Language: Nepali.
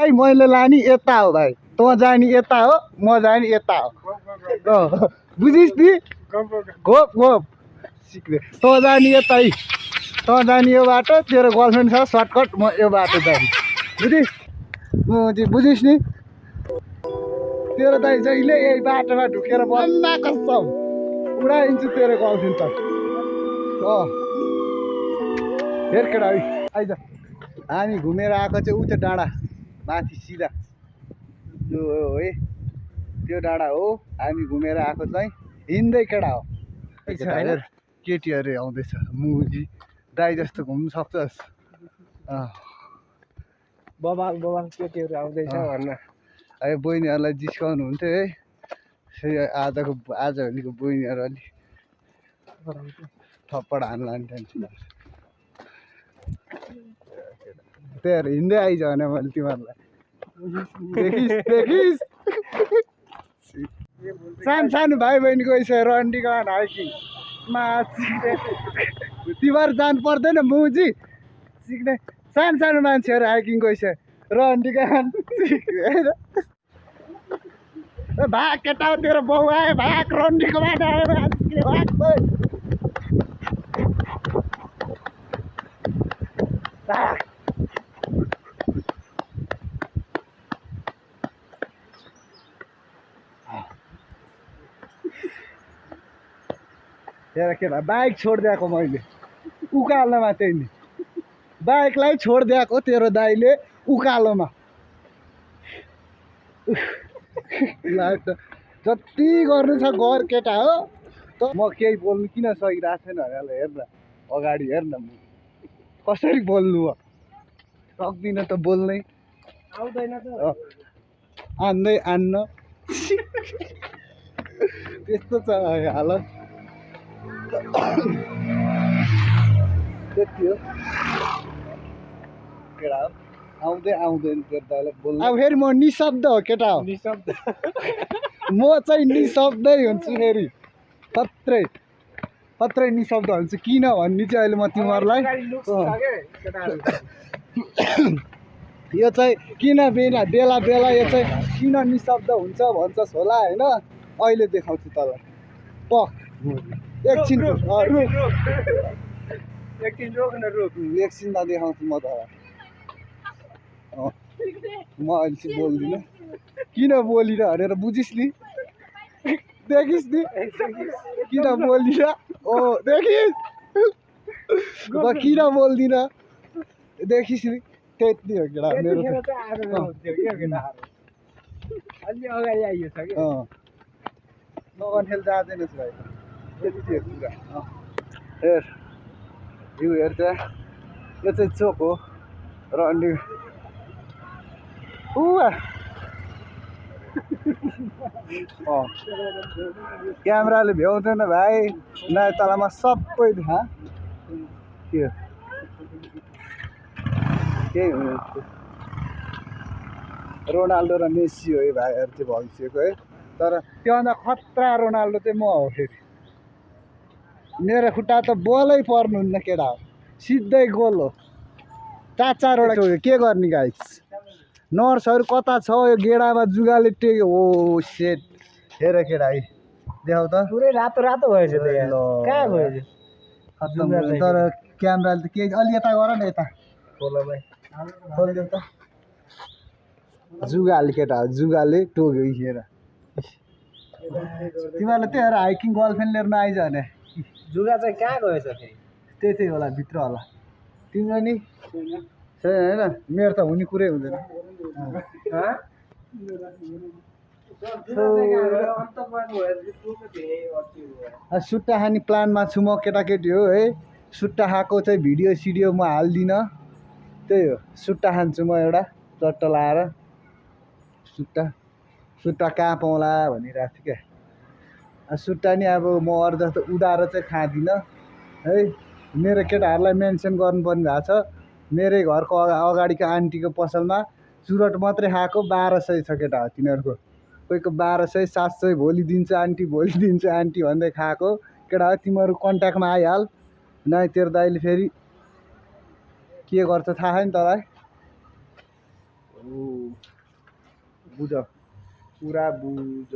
भाइ मैले लाने यता हो भाइ तँ जाने यता हो म जाने यता हो बुझिस् नि घोप घोप सिक्ने तँ जाने यतै तँ जाने यो बाटो तेरो गर्लफ्रेन्ड छ सर्टकट म यो बाटो जाने बुझिस् बुझिस् नि तेरो दाइ जहिले यही बाटोमा ढुकेर बन्दा कसम उडाइदिन्छु तेरो गर्लफ्रेन्ड त हेर केटा है आइज हामी घुमेर आएको चाहिँ उता डाँडा माथि सिधा त्यो है त्यो डाँडा हो हामी घुमेर आएको चाहिँ हिँड्दै केटा हो हेर केटीहरू आउँदैछ मुजी दाइ जस्तो घुम्नु सक्छस् बबाल केटीहरू आउँदैछ भन्न है बहिनीहरूलाई जिस्काउनु हुन्थ्यो है फेरि आजभोलिको बहिनीहरू अलिक थप्पड हान्ला नि टेन्सन त्यही हिँड्दै आइज भने मैले तिमीहरूलाई देखिस् सानो भाइ बहिनीको यसो रन्डीको हाइकिङ तिमीहरू जानु पर्दैन मुजी सिक्ने सानो मान्छेहरू हाइकिङको यसो रन्डीको भाग केटा तेरो बाउ आयो भाग रन्डीको बाटो आयो भाग हेर केटा बाइक छोडिदिएको मैले उकालोमा त्यही नि बाइकलाई छोडिदिएको तेरो दाइले उकालोमा जति गर्नु छ गर केटा हो त म केही बोल्नु किन सकिरहेको छैन हेर न अगाडि हेर न म कसरी बोल्नु हो सक्दिनँ त बोल्नै आउँदैन त आन्न त्यस्तो छ हालत त्यति हो केटा हो आउँदै आउँदैन तेरो दाइलाई बोल्नु अब फेरि म निशब्द हो केटा हो निशब्द म चाहिँ निशब्दै हुन्छु फेरि खत्रै निशब्द हुन्छु किन भन्ने चाहिँ अहिले म तिमीहरूलाई यो चाहिँ किन बेला यो चाहिँ किन निशब्द हुन्छ भन्छस् होला होइन अहिले देखाउँछु तँलाई एकछिनमा देखाउँछु म तँलाई म अहिले चाहिँ बोल्दिनँ किन बोलिरह भनेर बुझिस् नि देखिस् नि किन बोलिरह देखिस् म किन बोल्दिनँ देखिस् नि त्यति हो केटा मेरो नगन्थेल जाँदैनस् भाइ त्यति हो कुरा हेर यो हेर त्यहाँ यो चाहिँ चोक हो र अनि क्यामेराले भ्याउँदैन भाइ नयाँ तलामा सबै देखा के केही हुने रोनाल्डो र मेसी हो है भाइहरू चाहिँ भइसक्यो है तर त्योभन्दा खतरा रोनाल्डो चाहिँ म हो फेरि मेरो खुट्टा त बोलै पर्नुहुन्न केटा हो सिधै गोल हो चारवटा के गर्ने गाइस नर्सहरू कता छ यो गेडामा जुगाले टेक्यो ओ सेट हेर केटा है देखाउ त पुरै रातो भएछ त कहाँ गएछ खत्तम तर क्यामेराले त के अलि यता गर न यता खोलिदेऊ त जुगाले केटा हो जुगाले टोक्यो हेर तिमीहरूले त्यही हेर हाइकिङ गर्लफ्रेन्ड लिएर नआइज भने जुगा चाहिँ कहाँ गएछ त्यही होला भित्र होला तिम्रो नि छैन होइन मेरो त हुने कुरै हुँदैन सुट्टा खाने प्लानमा छु म केटाकेटी हो है सुट्टा खाएको चाहिँ भिडियो म हाल्दिनँ त्यही हो सुट्टा खान्छु म एउटा चट्ट लाएर सुट्टा कहाँ पाउँला भनिरहेको थियो क्या सुट्टा नि अब म अरू जस्तो उधारो चाहिँ खाँदिनँ है मेरो केटाहरूलाई मेन्सन गर्नुपर्ने भएको छ मेरै घरको अगाडिको आन्टीको पसलमा चुरोट मात्रै खाएको 1200 छ केटा हो तिनीहरूको कोहीको 1200 700 भोलि दिन्छ आन्टी भन्दै खाएको केटा हो तिमीहरू कन्ट्याक्टमा आइहाल नै तेरो दाइले फेरि के गर्छ थाहा छैन तँलाई बुझ कुरा बुझ